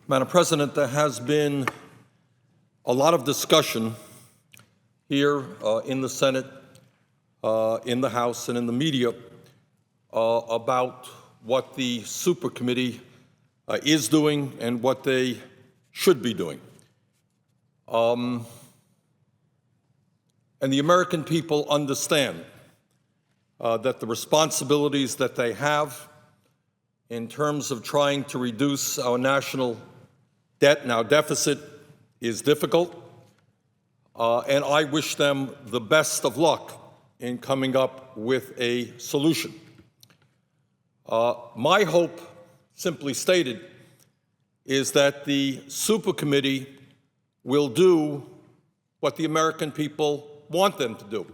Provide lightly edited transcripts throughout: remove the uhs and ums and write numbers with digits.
Madam President, there has been a lot of discussion here in the Senate, in the House, and in the media about what the super committee is doing and what they should be doing. And the American people understand that the responsibilities that they have in terms of trying to reduce our national debt and our deficit is difficult, and I wish them the best of luck in coming up with a solution. My hope, simply stated, is that the super committee will do what the American people want them to do.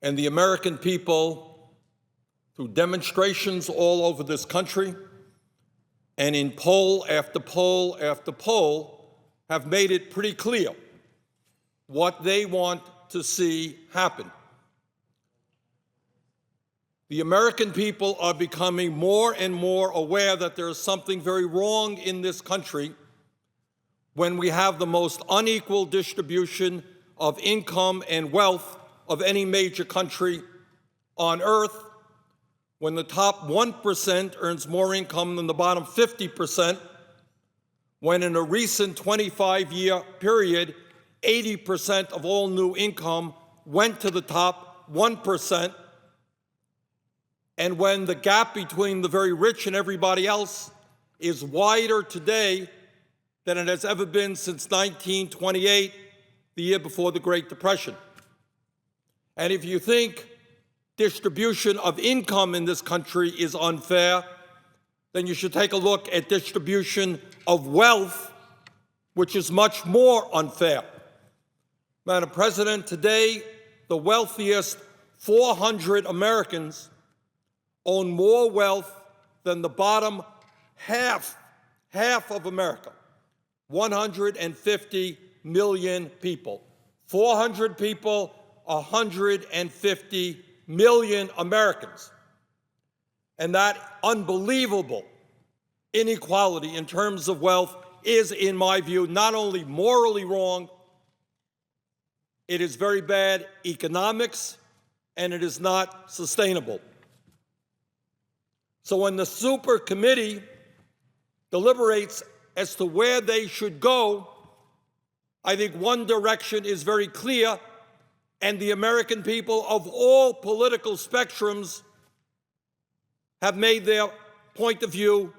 And the American people, through demonstrations all over this country and in poll after poll after poll, have made it pretty clear what they want to see happen. The American people are becoming more and more aware that there is something very wrong in this country when we have the most unequal distribution of income and wealth of any major country on earth, when the top 1% earns more income than the bottom 50%, when in a recent 25-year period, 80% of all new income went to the top 1%, and when the gap between the very rich and everybody else is wider today than it has ever been since 1928, the year before the Great Depression. And if you think distribution of income in this country is unfair, then you should take a look at distribution of wealth, which is much more unfair. Madam President, today, the wealthiest 400 Americans own more wealth than the bottom half of America, 150 million people. 400 people, 150 million Americans. And that unbelievable inequality in terms of wealth is, in my view, not only morally wrong, it is very bad economics, and it is not sustainable. So when the super committee deliberates as to where they should go, I think one direction is very clear, and the American people of all political spectrums have made their point of view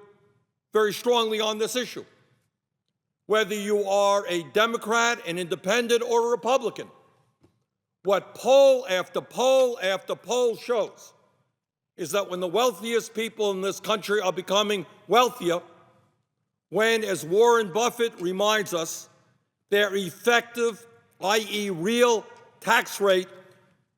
very strongly on this issue. Whether you are a Democrat, an independent, or a Republican, what poll after poll after poll shows is that when the wealthiest people in this country are becoming wealthier, when, as Warren Buffett reminds us, their effective, i.e. real tax rate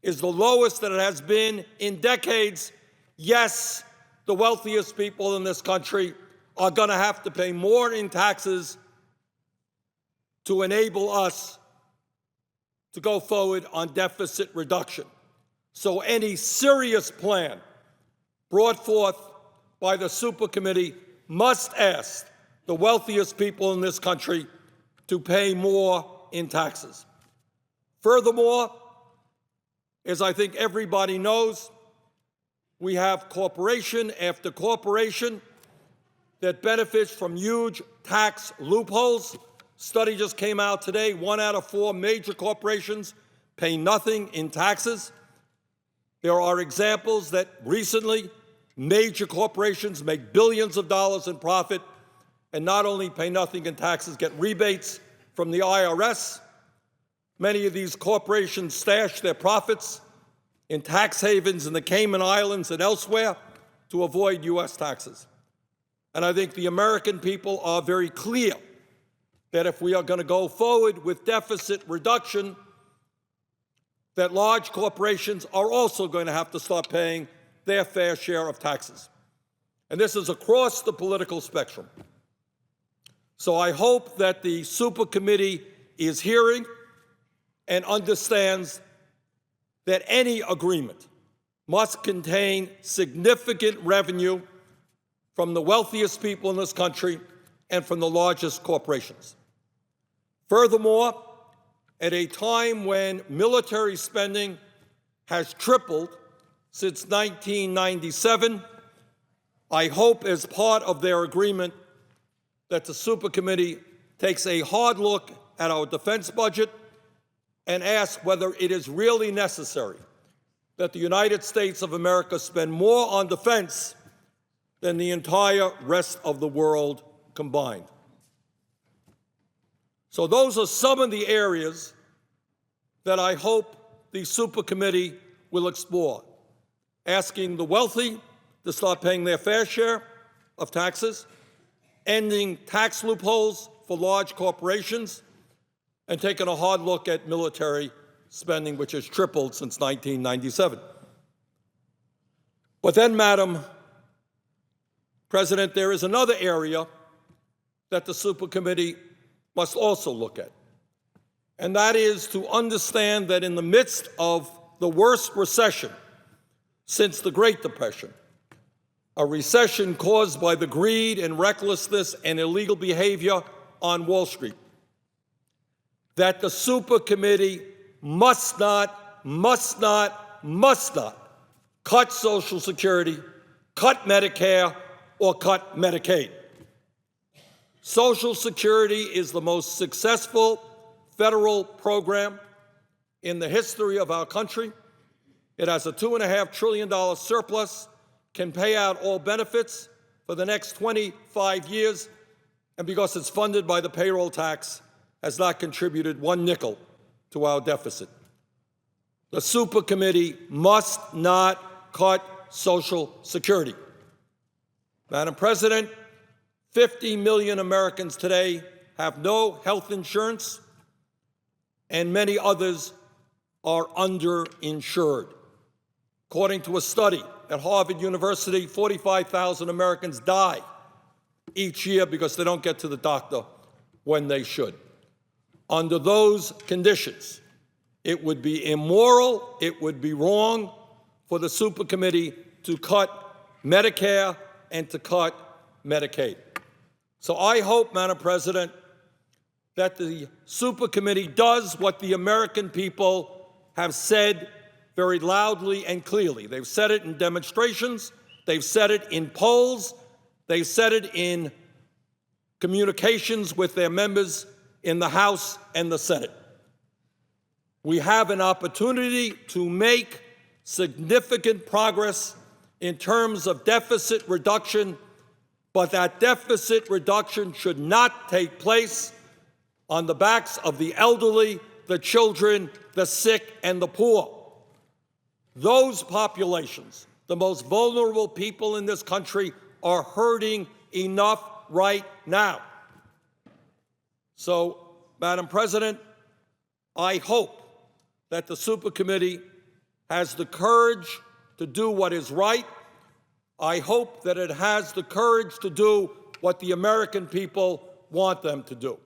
is the lowest that it has been in decades, yes, the wealthiest people in this country are going to have to pay more in taxes to enable us to go forward on deficit reduction. So any serious plan brought forth by the super committee must ask the wealthiest people in this country to pay more in taxes. Furthermore, as I think everybody knows, we have corporation after corporation that benefits from huge tax loopholes. Study just came out today. 1 out of 4 major corporations pay nothing in taxes. There are examples that recently major corporations make billions of dollars in profit and not only pay nothing in taxes, get rebates from the IRS. Many of these corporations stash their profits in tax havens in the Cayman Islands and elsewhere to avoid U.S. taxes. And I think the American people are very clear that if we are going to go forward with deficit reduction, that large corporations are also going to have to start paying their fair share of taxes. And this is across the political spectrum. So I hope that the super committee is hearing and understands that any agreement must contain significant revenue from the wealthiest people in this country and from the largest corporations. Furthermore, at a time when military spending has tripled since 1997, I hope as part of their agreement that the Supercommittee takes a hard look at our defense budget and asks whether it is really necessary that the United States of America spend more on defense than the entire rest of the world combined. So those are some of the areas that I hope the Supercommittee will explore. Asking the wealthy to start paying their fair share of taxes, ending tax loopholes for large corporations, and taking a hard look at military spending, which has tripled since 1997. But then, Madam President, there is another area that the Supercommittee must also look at, and that is to understand that in the midst of the worst recession since the Great Depression, a recession caused by the greed and recklessness and illegal behavior on Wall Street, that the Supercommittee must not cut Social Security, cut Medicare, or cut Medicaid. Social Security is the most successful federal program in the history of our country. It has a $2.5 trillion surplus, can pay out all benefits for the next 25 years, and because it's funded by the payroll tax, has not contributed one nickel to our deficit. The Supercommittee must not cut Social Security. Madam President, 50 million Americans today have no health insurance, and many others are underinsured. According to a study at Harvard University, 45,000 Americans die each year because they don't get to the doctor when they should. Under those conditions, it would be immoral, it would be wrong for the Supercommittee to cut Medicare and to cut Medicaid. So I hope, Madam President, that the Supercommittee does what the American people have said very loudly and clearly. They've said it in demonstrations, they've said it in polls, they've said it in communications with their members in the House and the Senate. We have an opportunity to make significant progress in terms of deficit reduction, but that deficit reduction should not take place on the backs of the elderly, the children, the sick, and the poor. Those populations, the most vulnerable people in this country, are hurting enough right now. So, Madam President, I hope that the Supercommittee has the courage to do what is right. I hope that it has the courage to do what the American people want them to do.